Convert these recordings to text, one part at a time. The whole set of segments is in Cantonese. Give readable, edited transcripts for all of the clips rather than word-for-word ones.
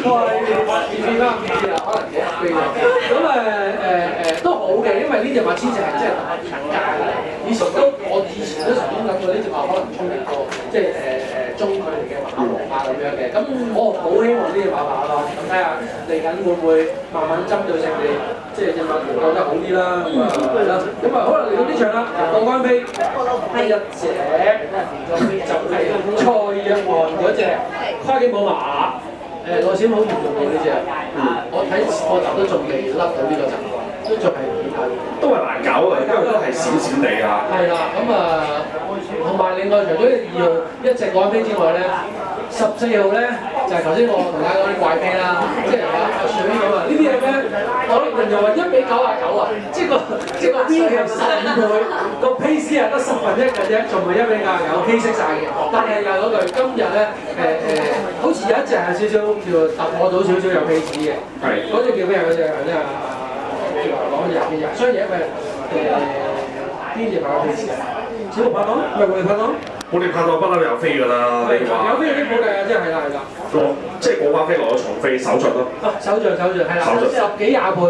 再變翻5次啦，可能幾飛啦。咁都好嘅，因為呢隻馬千隻係真係特價嘅。我以前都曾經諗過呢隻馬可能衝擊過，即係中距離嘅馬王啊咁樣嘅。咁我好希望呢隻馬跑咯。咁睇下嚟緊會唔會慢慢針對性地，即係隻馬調教得好啲啦。咁啊係啦。咁啊好啦，嚟到呢場啦，過關飛第一隻就係蔡約翰嗰隻跨境寶馬。內閃好嚴重喎呢隻，我睇我集都仲未甩到呢個習慣，都仲係都係難搞啊，因為都係閃閃地啊。係啦，咁同埋另外除咗2號一隻過關飛之外咧，14號咧就係頭先我同大家講啲怪飛啦，即係阿水咁啊，呢啲嘢咧，我人又話1比99啊，即係個 V 係15倍，個 pace 係得1/10嘅啫，仲唔係1比99 pace 晒嘅。但係又嗰句今日咧好似有一隻係少少叫突破到少少有 pace 嘅，係嗰隻叫咩啊？嗰隻即係講嘢雙嘢咪邊隻跑 pace 啊？小鹿拍檔，咪活力拍檔。我哋拍檔不嬲有飛㗎啦，你話有飛有啲冇計啊，即係係啦。即係過關飛落咗重飛手續咯。手續係啦，10幾20倍，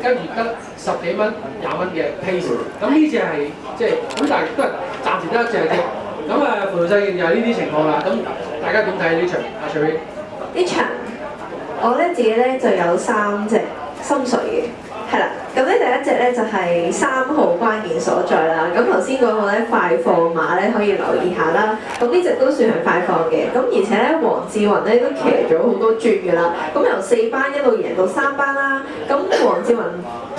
跟住得10幾蚊20蚊嘅 pace。咁呢隻係即係咁，但係都係暫時得一隻啫。咁葡萄世徑又係呢啲情況啦。咁大家點睇呢場？阿徐偉？呢場我咧自己咧就有3隻心水嘅。係啦，咁咧第一隻咧就係3號關鍵所在啦。咁頭先嗰個咧快放馬咧可以留意下啦。咁呢隻都算係快放嘅。咁而且咧黃志雲咧都騎咗好多轉嘅啦。咁由4班一路贏到3班啦。咁黃志雲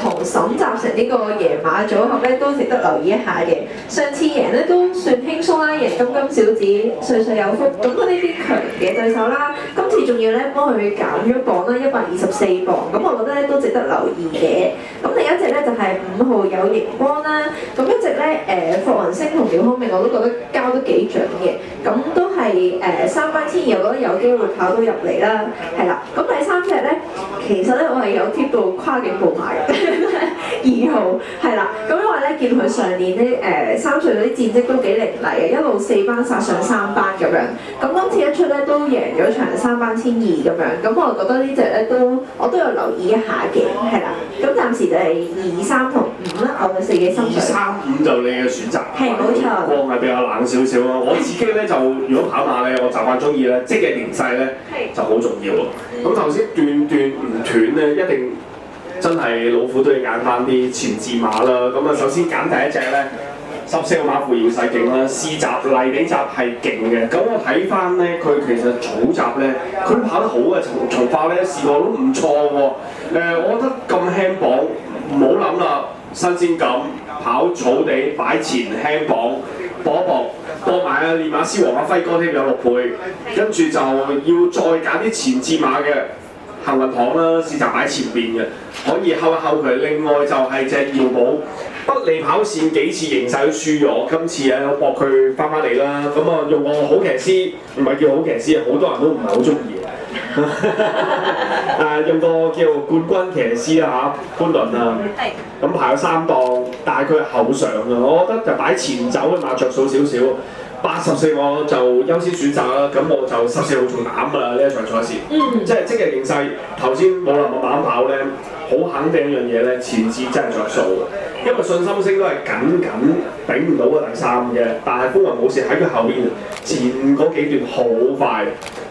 同沈集成呢個贏馬組合咧都值得留意一下嘅。上次贏咧都算輕鬆啦，贏金金小子，歲歲有福。咁呢啲強嘅對手啦，今次仲要咧幫佢減咗磅啦，124磅。咁我覺得咧都值得留意嘅。咁另一隻咧就係5號有熒光啦，咁一隻咧霍雲星同廖康明我都覺得交得幾準嘅，咁都係3班千二，我覺得有機會跑到入嚟啦，係啦。咁第3隻咧，其實咧我係有貼到跨境寶馬嘅2號，係啦。咁因為咧見佢上年咧3歲嗰啲戰績都幾凌厲嘅，一路4班殺上3班咁樣。咁今次一出咧都贏咗場3班千二咁樣，咁我覺得呢隻咧我都有留意一下嘅，係啦。咁暫時就係2、3同5啦，我嘅4嘅心水。2、3、5就你嘅選擇。係冇錯。光係比較冷少少咯。我自己咧就如果跑馬咧，我習慣中意咧積嘅形勢咧就好重要。咁頭先斷唔斷咧，一定真係老虎都要揀翻啲前置馬啦。咁啊，首先揀第一隻咧。14號馬扶搖世勁啦，試集泥地集係勁嘅。咁我睇翻咧，佢其實草集咧，佢跑得好嘅，從化咧試過都唔錯喎。我覺得咁輕磅，唔好諗啦，新鮮感，跑草地擺前輕磅，搏一搏，搏埋啊練馬師黃阿輝哥添有6倍，跟住就要再揀啲前置馬嘅。幸運堂啦，試集擺前邊嘅，可以睺一睺佢。另外就係隻耀寶，不利跑線幾次形勢都輸咗，今次啊我搏佢翻嚟啦。咁啊用個好騎師，唔係叫好騎師啊，好多人都唔係好中意。用個叫冠軍騎師啦嚇，潘頓啊，咁排咗3檔，但係佢係後上啊，我覺得就擺前走嘅馬着數少少。84我就優先選擇啦，咁我就14號做膽㗎啦呢一場賽事，即係積極形勢。頭先冇能冇膽跑咧，好肯定一樣嘢咧，前置真係着數，因為信心星都係緊頂唔到個第3嘅，但係風雲武士喺佢後邊，前嗰幾段好快，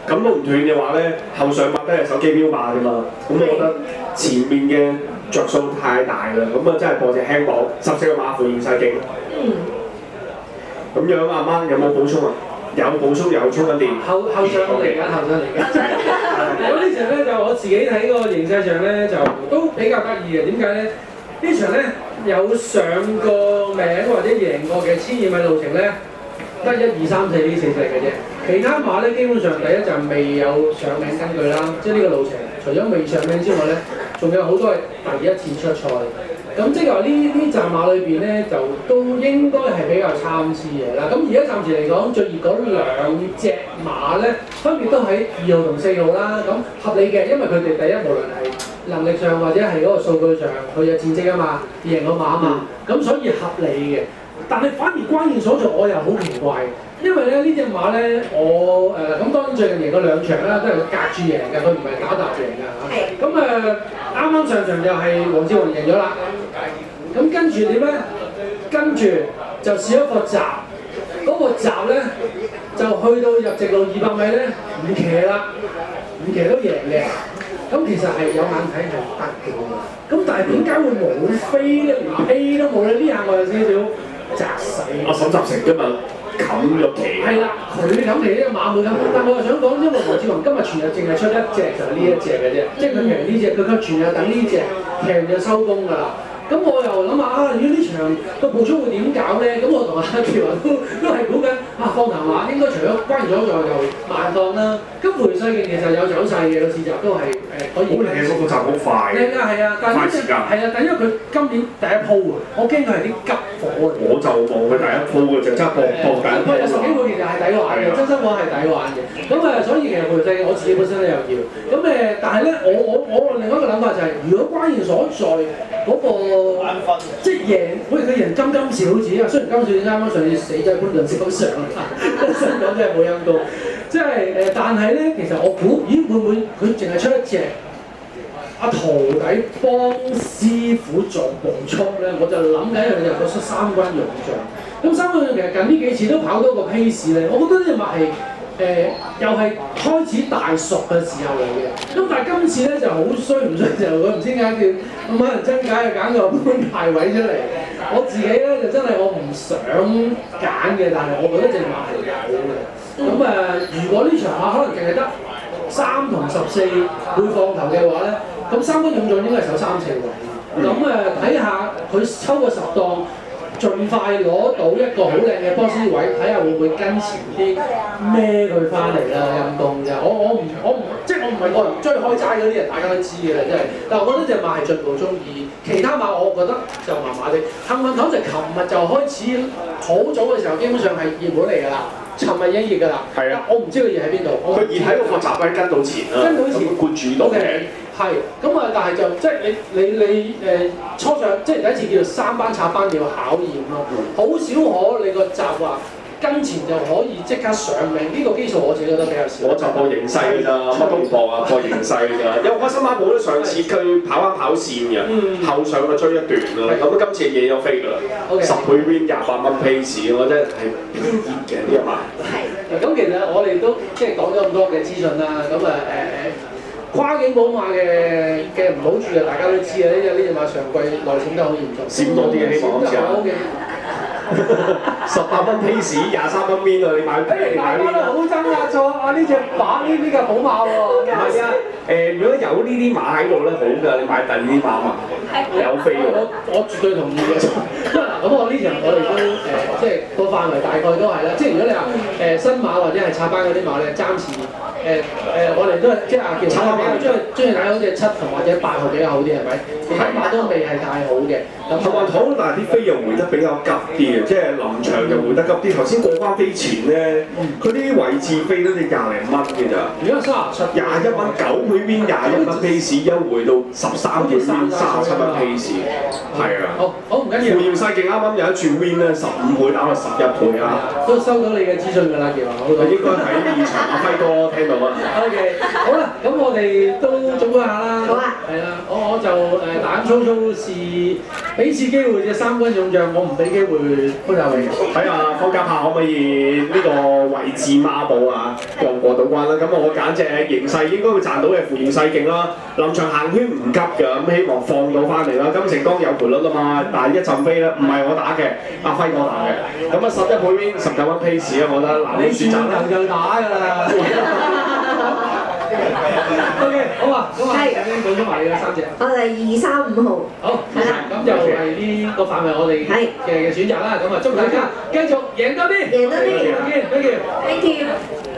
咁都唔斷嘅話咧，後上馬都係手機標霸㗎嘛，咁我覺得前面嘅着數太大啦，咁啊真係播隻輕磅14個馬扶搖世勁。咁樣阿媽有冇補充啊？有補充有充緊電。後上嚟緊。咁呢場咧就我自己睇個形勢上咧就都比較得意嘅。點解咧？呢場咧有上過名或者贏過嘅1000米路程咧，得1、2、3、4呢4隻嘅啫。其他馬咧基本上第一就未有上名根據啦，即係呢個路程除咗未上名之外咧，仲有好多係第一次出賽。咁即係話呢站馬裏邊咧，就都應該係比較參差嘅啦。咁而家暫時嚟講，最熱嗰2隻馬咧，分別都喺2號同4號啦。咁合理嘅，因為佢哋第一無論係能力上或者係嗰個數據上，佢有戰績啊嘛，贏過馬啊嘛，咁所以合理嘅。但係反而關鍵所在，我又好奇怪，因為咧呢隻馬咧，我咁當然最近贏過兩場啦，都係隔住贏嘅，佢唔係打搭贏嘅嚇。咁啱啱上場就係黃志宏贏咗啦。咁跟住點咧？跟住就試一個閘，嗰個閘咧就去到入直路200米咧唔騎啦，唔騎都贏嘅。咁其實係有眼睇係得嘅喎。咁但係點解會冇飛咧？連飛都冇咧？呢下我有少少窒死。阿沈集成今日冚咗旗。係啦，佢冚旗呢個馬會冚，但我又想講，因為黃志宏今日全日淨係出一隻，就係呢一隻嘅啫，即係佢騎呢隻，佢全日等呢隻，騎完就收工㗎啦。咁我又諗下啊，如果呢場個步速會點搞咧？咁我同阿喬雲都係估緊放頭馬應該除咗關咗就慢放啦。咁回勢嘅其實有走勢嘅個市集都係可以。好靚喎，個閘好快。靚㗎係啊，但係呢隻係啊，但因為佢今年第一鋪啊，我驚佢係啲急火啊。我就望佢第一鋪嘅就真係搏緊。不過有十幾鋪其實係抵玩嘅，真心話係抵玩嘅。咁所以其實回勢我自己本身都有要。咁但係咧，我另外一個諗法就係，如果關鍵所在嗰個。即係贏，好似佢贏金小子啊！雖然金小子啱啱上次死咗喺潘頓身上，真心講真係冇陰功。即係但係咧，其實我估，咦會唔會佢淨係出一隻阿徒弟幫師傅做步速咧？我就諗緊佢就出三軍勇將。咁三軍勇將其實近呢幾次都跑多個 pace 咧，我覺得呢隻馬係。又係開始大熟嘅時候嚟嘅，咁但係今次咧就好衰唔衰就佢唔知點解叫咁可能真假就揀個潘排位出嚟。我自己咧就真係我唔想揀嘅，但係我覺得隻馬係有嘅。咁如果呢場馬可能淨係得3同14會放頭嘅話咧，咁三軍勇將應該係守3、4位。咁睇下佢抽個10檔。盡快攞到一個好靚嘅波斯位，睇下會唔會跟前啲孭佢翻嚟啦，陰公啫。我唔即係我唔係個人追開齋嗰啲人，大家都知嘅啦，真係。但係我覺得隻馬係進步中，而其他馬我覺得就麻麻地。幸運頭就琴日就開始好早嘅時候，基本上係熱門嚟㗎啦。尋日已經熱㗎啦。係啊。我唔知佢熱喺邊度。佢熱喺個閘位跟到前啦。跟到前。灌注到嘅。係，咁但係就即係你初上即係第一次叫做3班插班，你要考驗咯。好少可你個閘話跟前就可以即刻上命，呢個基數我自己覺得比較少。我就搏形勢㗎咋，乜都唔搏啊，搏形勢㗎咋。因為開心馬冇得上次佢跑翻跑線嘅，後上就追一段啦。咁今次嘢有飛㗎啦，10倍 win 28蚊 pace，我真係偏熱嘅呢一馬。係。咁其實我哋都即係講咗咁多嘅資訊啦，咁跨境寶馬嘅唔好處啊，大家都知啊！呢隻馬上季內閃得好嚴重，閃多啲嘅希望好似啊！18蚊 pace， 23蚊 win 啊！你買大家都好憎啊！錯啊！呢隻馬呢架寶馬喎，唔係啊！如果有呢啲馬喺度咧，好㗎，你買第二啲馬嘛，有飛㗎。我絕對同意嘅。咁我呢場我哋都即係個範圍大概都係啦。即係如果你話新馬或者係插班嗰啲馬咧，暫時我哋都係即係阿傑比較中意睇好似7同或者8號比較好啲係咪？其他馬都未係太好嘅。咁同埋好，但係啲飛又回得比較急啲嘅，即係臨場又回得急啲。頭先過關飛前咧，佢啲位置飛都似20零蚊嘅咋。如果37 21蚊9倍 win 21蚊 pace， 優惠到13倍 win 37蚊 pace， 係啊。好唔緊要。扶搖世紀啱啱有一轉 win 咧，15倍打到11倍啊！都收到你嘅資訊㗎啦，傑華。應該喺現場阿輝哥聽到啊。OK， 好啦，咁我哋都總結下啦。好啊。係啦，我就膽粗粗試，俾次機會隻三軍勇將，我唔俾機會潘大榮。睇下方家柏可唔可以呢個位置孖寶啊過到關啦？咁我揀隻形勢應該會賺到嘅扶搖世勁啦。臨場行圈唔急㗎，咁希望放到翻嚟啦。金城江有賠率啊嘛，但係一陣飛咧，唔係我打嘅，阿輝哥打嘅。咁啊11倍 win 19蚊 pace 啊，我覺得嗱你選擇啦。你就打㗎啦。OK， 好啊，咁啊，已經講咗埋你嘅3隻。我哋2、3、5號。好，係啦，咁就係呢個範圍我哋嘅選擇啦。咁啊，祝大家繼續贏多啲，贏多啲。Thank you，Thank you。Thank you。